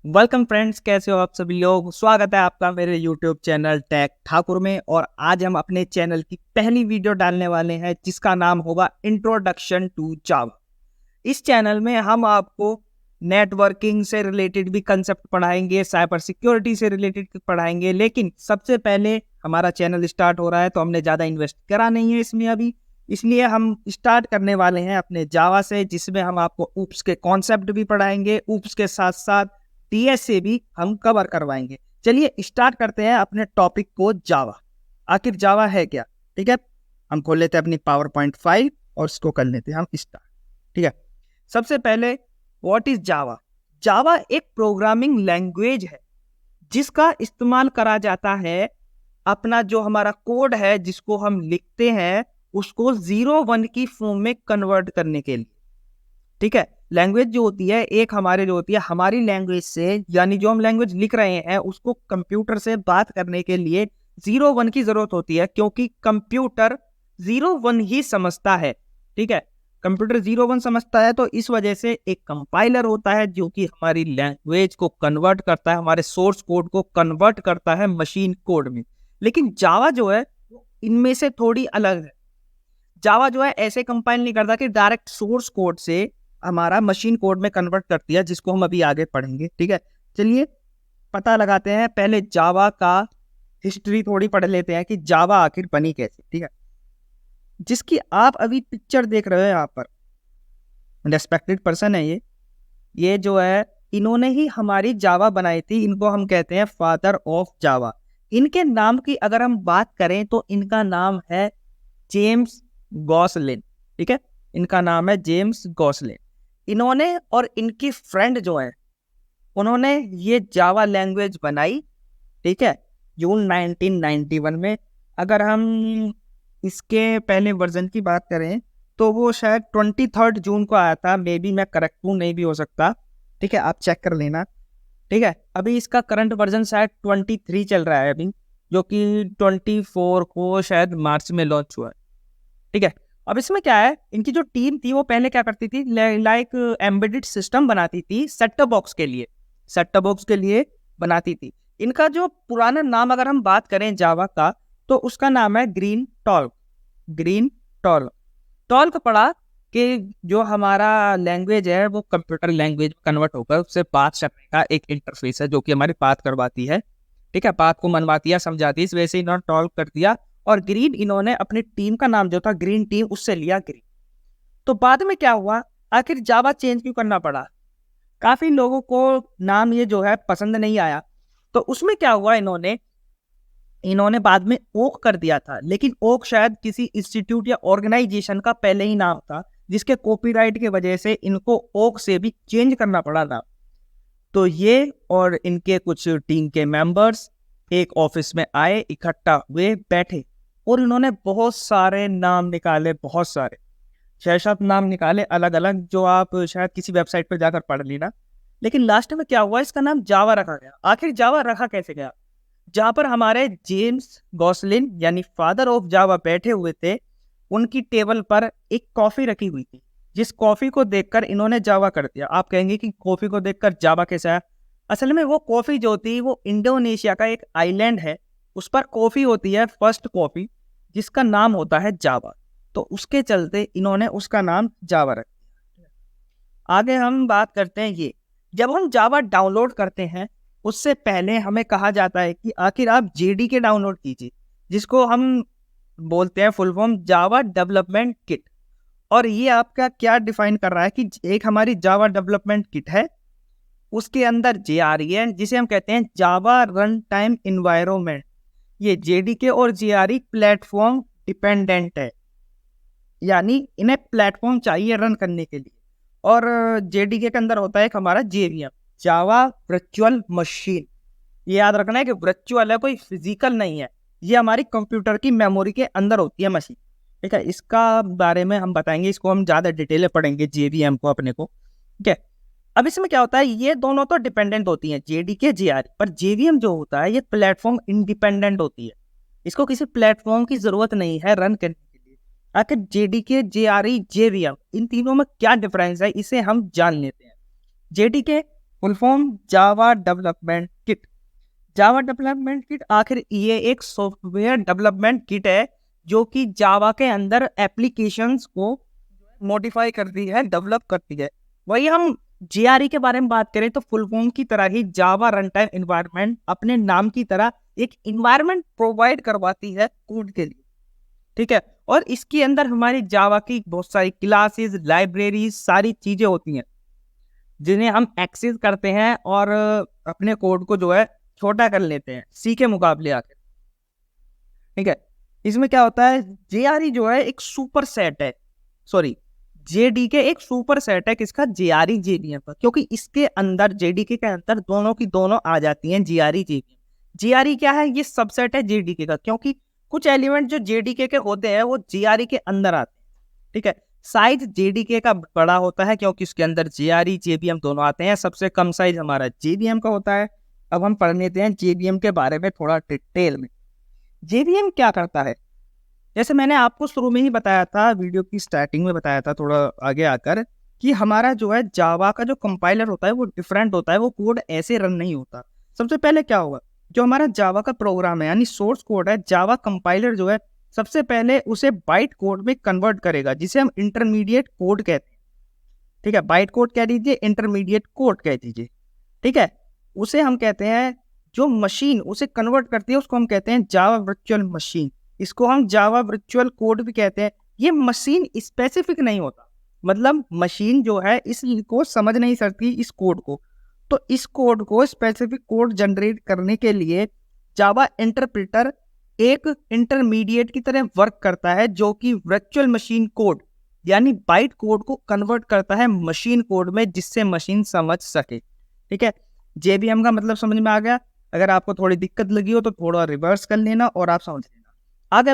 Welcome friends, कैसे हो आप सभी लोग। स्वागत है आपका मेरे यूट्यूब चैनल टेक ठाकुर में। और आज हम अपने चैनल की पहली वीडियो डालने वाले हैं जिसका नाम होगा इंट्रोडक्शन टू जावा। इस चैनल में हम आपको नेटवर्किंग से रिलेटेड भी कंसेप्ट पढ़ाएंगे, साइबर सिक्योरिटी से रिलेटेड पढ़ाएंगे। लेकिन सबसे पहले हमारा चैनल स्टार्ट हो रहा है तो हमने ज़्यादा इन्वेस्ट करा नहीं है इसमें अभी, इसलिए हम स्टार्ट करने वाले हैं अपने जावा से, जिसमें हम आपको ऊप्स के कॉन्सेप्ट भी पढ़ाएंगे, ऊप्स के साथ साथ टीएस से भी हम कवर करवाएंगे। चलिए स्टार्ट करते हैं अपने टॉपिक को, जावा। आखिर जावा है क्या? ठीक है, हम खोल लेते हैं अपनी पावर पॉइंट 5 और इसको कर लेते हैं हम स्टार्ट। ठीक है, सबसे पहले व्हाट इज जावा। जावा एक प्रोग्रामिंग लैंग्वेज है जिसका इस्तेमाल करा जाता है अपना जो हमारा कोड है जिसको हम लिखते हैं उसको 0-1 की फॉर्म में कन्वर्ट करने के लिए। ठीक है, लैंग्वेज जो होती है एक हमारे जो होती है हमारी लैंग्वेज से, यानी जो हम लैंग्वेज लिख रहे हैं उसको कंप्यूटर से बात करने के लिए 0-1 की जरूरत होती है, क्योंकि कंप्यूटर 0-1 ही समझता है। ठीक है, कंप्यूटर 0-1 समझता है, तो इस वजह से एक कंपाइलर होता है जो कि हमारी लैंग्वेज को कन्वर्ट करता है, हमारे सोर्स कोड को कन्वर्ट करता है मशीन कोड में। लेकिन जावा जो है इनमें से थोड़ी अलग है। जावा जो है ऐसे कंपाइल नहीं करता कि डायरेक्ट सोर्स कोड से हमारा मशीन कोड में कन्वर्ट कर दिया, जिसको हम अभी आगे पढ़ेंगे। ठीक है, चलिए पता लगाते हैं पहले जावा का हिस्ट्री थोड़ी पढ़ लेते हैं कि जावा आखिर बनी कैसे। ठीक है, जिसकी आप अभी पिक्चर देख रहे हो यहाँ पर, रेस्पेक्टेड पर्सन है ये जो है इन्होंने ही हमारी जावा बनाई थी। इनको हम कहते हैं फादर ऑफ जावा। इनके नाम की अगर हम बात करें तो इनका नाम है जेम्स गॉसलिन। ठीक है, इनका नाम है जेम्स गॉसलिन। इन्होंने और इनकी फ्रेंड जो है उन्होंने ये जावा लैंग्वेज बनाई। ठीक है, जून 1991 में। अगर हम इसके पहले वर्जन की बात करें तो वो शायद 23 जून को आया था। मे बी मैं करेक्ट हूँ, नहीं भी हो सकता। ठीक है, आप चेक कर लेना। ठीक है, अभी इसका करंट वर्जन शायद 23 चल रहा है अभी, जो कि 24 को शायद मार्च में लॉन्च हुआ है। ठीक है, अब इसमें क्या है, इनकी जो टीम थी वो पहले क्या करती थी, लाइक एम्बेडेड सिस्टम बनाती थी सेट टॉप बॉक्स के लिए, सेट टॉप बॉक्स के लिए बनाती थी। इनका जो पुराना नाम अगर हम बात करें जावा का तो उसका नाम है green talk. Green talk talk पढ़ा कि जो हमारा लैंग्वेज है वो कंप्यूटर लैंग्वेज में कन्वर्ट होकर उससे बात करने का एक इंटरफेस है जो कि हमारी बात करवाती है। ठीक है, बात को मनवाती है, समझाती है। इस वजह से इन्होंने टॉल्क कर दिया। और ग्रीन इन्होंने अपनी टीम का नाम जो था ग्रीन टीम, उससे लिया ग्रीन। तो बाद में क्या हुआ, आखिर जावा चेंज क्यों करना पड़ा? काफी लोगों को नाम ये जो है पसंद नहीं आया, तो उसमें क्या हुआ, इन्होंने बाद में ओक कर दिया था। लेकिन ओक शायद किसी इंस्टीट्यूट या ऑर्गेनाइजेशन का पहले ही नाम था, जिसके कॉपीराइट की वजह से इनको ओक से भी चेंज करना पड़ा था। तो ये और इनके कुछ टीम के मेंबर्स एक ऑफिस में आए, इकट्ठा हुए, बैठे और इन्होंने बहुत सारे नाम निकाले, बहुत सारे 6-7 नाम निकाले अलग अलग, जो आप शायद किसी वेबसाइट पर जाकर पढ़ लेना। लेकिन लास्ट में क्या हुआ, इसका नाम जावा रखा गया। आखिर जावा रखा कैसे गया? जहां पर हमारे जेम्स गॉसलिन यानी फादर ऑफ जावा बैठे हुए थे, उनकी टेबल पर एक कॉफी रखी हुई थी, जिस कॉफी को देखकर इन्होंने जावा कर दिया। आप कहेंगे कि कॉफी को देखकर जावा कैसा है? असल में वो कॉफी जो थी वो इंडोनेशिया का एक आइलैंड है, उस पर कॉफी होती है, फर्स्ट कॉफी, जिसका नाम होता है जावा। तो उसके चलते इन्होंने उसका नाम जावा रख दिया। आगे हम बात करते हैं ये, जब हम जावा डाउनलोड करते हैं उससे पहले हमें कहा जाता है कि आखिर आप जेडीके डाउनलोड कीजिए, जिसको हम बोलते हैं full form Java development kit. और ये आपका क्या डिफाइन कर रहा है कि एक हमारी जावा डेवलपमेंट किट है, उसके अंदर जेआरई है, जिसे हम कहते हैं जावा रन टाइम इन्वायरमेंट। ये जेडीके और जेआरई प्लेटफॉर्म डिपेंडेंट है, यानी इन्हें प्लेटफॉर्म चाहिए रन करने के लिए। और जेडीके के अंदर होता है एक हमारा जेवीएम, जावा वर्चुअल मशीन। ये याद रखना है कि वर्चुअल है, कोई फिजिकल नहीं है। ये हमारी कंप्यूटर की मेमोरी के अंदर होती है मशीन। ठीक है, इसका बारे में हम बताएंगे, इसको हम ज़्यादा डिटेल में पढ़ेंगे जेवीएम को अपने को। ठीक है, अब इसमें क्या होता है, ये दोनों तो डिपेंडेंट होती हैं जेडीके जेआरई, पर जेवीएम जो होता है ये प्लेटफॉर्म इंडिपेंडेंट होती है। इसको किसी प्लेटफॉर्म की जरूरत नहीं है रन करने के लिए। आखिर जेडीके जेआरई जेवीएम इन तीनों में क्या डिफरेंस है, इसे हम जान लेते हैं। JDK full form Java development kit. Java development kit आखिर ये एक सॉफ्टवेयर डेवलपमेंट किट है जो कि जावा के अंदर एप्लीकेशंस को मॉडिफाई करती है, डेवलप करती है। वही हम जेआरई के बारे में बात करें तो फुल फॉर्म की तरह ही जावा रन टाइम इन्वायरमेंट अपने नाम की तरह एक इन्वायरमेंट प्रोवाइड करवाती है कोड के लिए, ठीक है। और इसके अंदर हमारी जावा की बहुत सारी क्लासेस, लाइब्रेरीज, सारी चीजें होती हैं जिन्हें हम एक्सेस करते हैं और अपने कोड को जो है छोटा कर लेते हैं सी के मुकाबले आकर, ठीक है। इसमें क्या होता है, जेआरई जो है एक सुपर सेट है, सॉरी जेडीके एक सुपर सेट है किसका, जेआरई जेवीएम का, क्योंकि इसके अंदर जेडीके के अंदर दोनों की दोनों आ जाती हैं जेआरई जेवीएम। जेआरई क्या है, ये सबसेट है जेडीके का, क्योंकि कुछ एलिमेंट जो जेडीके के होते हैं वो जेआरई के अंदर आते हैं, ठीक है। साइज जेडीके का बड़ा होता है क्योंकि उसके अंदर जेआरई जेवीएम दोनों आते हैं। सबसे कम साइज हमारा जेवीएम का होता है। अब हम पढ़ लेते हैं जेवीएम के बारे में थोड़ा डिटेल में। जेवीएम क्या करता है, जैसे मैंने आपको शुरू में ही बताया था, वीडियो की स्टार्टिंग में बताया था थोड़ा आगे आकर, कि हमारा जो है जावा का जो कंपाइलर होता है वो डिफरेंट होता है, वो कोड ऐसे रन नहीं होता। सबसे पहले क्या होगा, जो हमारा जावा का प्रोग्राम है यानी सोर्स कोड है, जावा कंपाइलर जो है सबसे पहले उसे बाइट कोड में कन्वर्ट करेगा, जिसे हम इंटरमीडिएट कोड कहते हैं, ठीक है। बाइट कोड कह दीजिए, इंटरमीडिएट कोड कह दीजिए, ठीक है। उसे हम कहते हैं, जो मशीन उसे कन्वर्ट करती है उसको हम कहते हैं जावा वर्चुअल मशीन। इसको हम जावा वर्चुअल कोड भी कहते हैं। ये मशीन स्पेसिफिक नहीं होता, मतलब मशीन जो है इसको समझ नहीं सकती इस कोड को, तो इस कोड को स्पेसिफिक कोड जनरेट करने के लिए जावा इंटरप्रेटर एक इंटरमीडिएट की तरह वर्क करता है, जो कि वर्चुअल मशीन कोड यानी बाइट कोड को कन्वर्ट करता है मशीन कोड में, जिससे मशीन समझ सके, ठीक है। जेवीएम का मतलब समझ में आ गया। अगर आपको थोड़ी दिक्कत लगी हो तो थोड़ा रिवर्स कर लेना और आप समझ लेना। आगे